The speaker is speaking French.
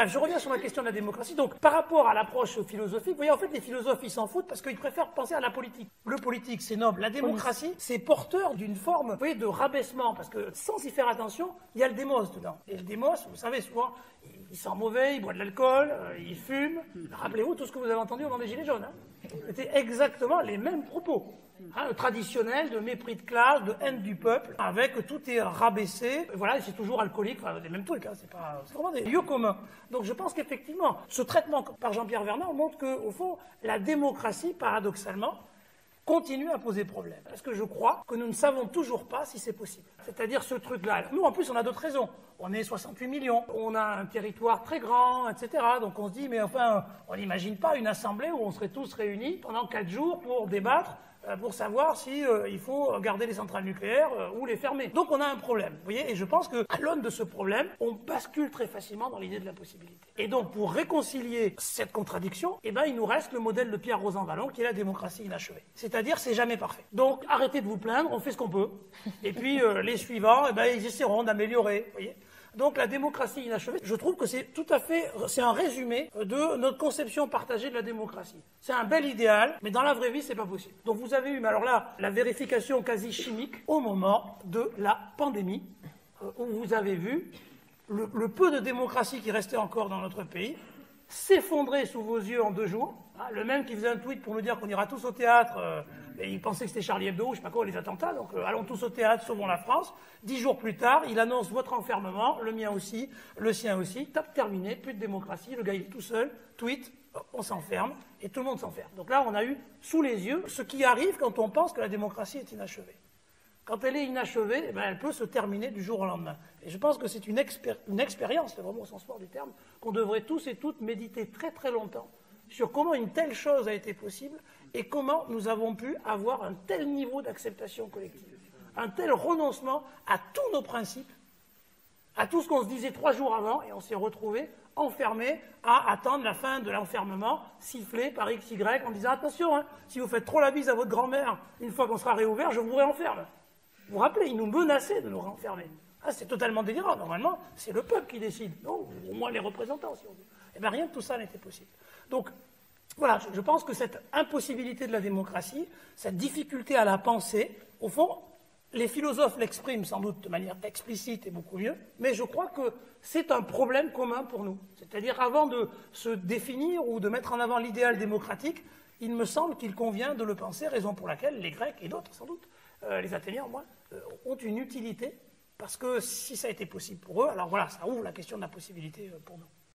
Bref, je reviens sur ma question de la démocratie. Donc, par rapport à l'approche philosophique, vous voyez, en fait, les philosophes, ils s'en foutent parce qu'ils préfèrent penser à la politique. Le politique, c'est noble. La démocratie, c'est porteur d'une forme, vous voyez, de rabaissement, parce que sans y faire attention, il y a le démos dedans. Et le démos, vous savez, souvent, il sent mauvais, il boit de l'alcool, il fume. Rappelez-vous tout ce que vous avez entendu au moment des Gilets jaunes. C'était exactement les mêmes propos. Traditionnel, de mépris de classe, de haine du peuple, avec tout est rabaissé. Voilà, c'est toujours alcoolique, enfin, les mêmes trucs, c'est vraiment des lieux communs. Donc je pense qu'effectivement, ce traitement par Jean-Pierre Vernant montre qu'au fond, la démocratie, paradoxalement, continue à poser problème. Parce que je crois que nous ne savons toujours pas si c'est possible. C'est-à-dire ce truc-là. Nous, en plus, on a d'autres raisons. On est 68 millions, on a un territoire très grand, etc. Donc on se dit, mais enfin, on n'imagine pas une assemblée où on serait tous réunis pendant 4 jours pour débattre, pour savoir si il faut garder les centrales nucléaires ou les fermer. Donc on a un problème, vous voyez, et je pense qu'à l'aune de ce problème, on bascule très facilement dans l'idée de l'impossibilité. Et donc pour réconcilier cette contradiction, eh ben, il nous reste le modèle de Pierre Rosanvallon, qui est la démocratie inachevée. C'est-à-dire, c'est jamais parfait. Donc arrêtez de vous plaindre, on fait ce qu'on peut, et puis les suivants, eh ben, ils essaieront d'améliorer, vous voyez. Donc la démocratie inachevée, je trouve que c'est tout à fait, c'est un résumé de notre conception partagée de la démocratie. C'est un bel idéal, mais dans la vraie vie, c'est pas possible. Donc vous avez eu, mais alors là, la vérification quasi chimique au moment de la pandémie, où vous avez vu le peu de démocratie qui restait encore dans notre pays s'effondrer sous vos yeux en 2 jours. Le même qui faisait un tweet pour nous dire qu'on ira tous au théâtre, et il pensait que c'était Charlie Hebdo, je sais pas quoi, les attentats, donc allons tous au théâtre, sauvons la France. 10 jours plus tard, il annonce votre enfermement, le mien aussi, le sien aussi, tape terminé, plus de démocratie, le gars il est tout seul, tweet, on s'enferme, et tout le monde s'enferme. Donc là, on a eu sous les yeux ce qui arrive quand on pense que la démocratie est inachevée. Quand elle est inachevée, eh ben, elle peut se terminer du jour au lendemain. Et je pense que c'est une expérience, c'est vraiment au sens fort du terme, qu'on devrait tous et toutes méditer très très longtemps sur comment une telle chose a été possible et comment nous avons pu avoir un tel niveau d'acceptation collective, un tel renoncement à tous nos principes, à tout ce qu'on se disait 3 jours avant, et on s'est retrouvés enfermés à attendre la fin de l'enfermement, sifflé par XY en disant « Attention, hein, si vous faites trop la bise à votre grand-mère, une fois qu'on sera réouvert, je vous réenferme ». Vous vous rappelez, ils nous menaçaient de nous renfermer. C'est totalement délirant. Normalement, c'est le peuple qui décide, non, au moins les représentants, si on veut. Eh bien, rien de tout ça n'était possible. Donc, voilà, je pense que cette impossibilité de la démocratie, cette difficulté à la penser, au fond, les philosophes l'expriment sans doute de manière explicite et beaucoup mieux, mais je crois que c'est un problème commun pour nous. C'est-à-dire, avant de se définir ou de mettre en avant l'idéal démocratique, il me semble qu'il convient de le penser, raison pour laquelle les Grecs et d'autres, sans doute, les Athéniens au moins, ont une utilité, parce que si ça a été possible pour eux, alors voilà, ça ouvre la question de la possibilité pour nous.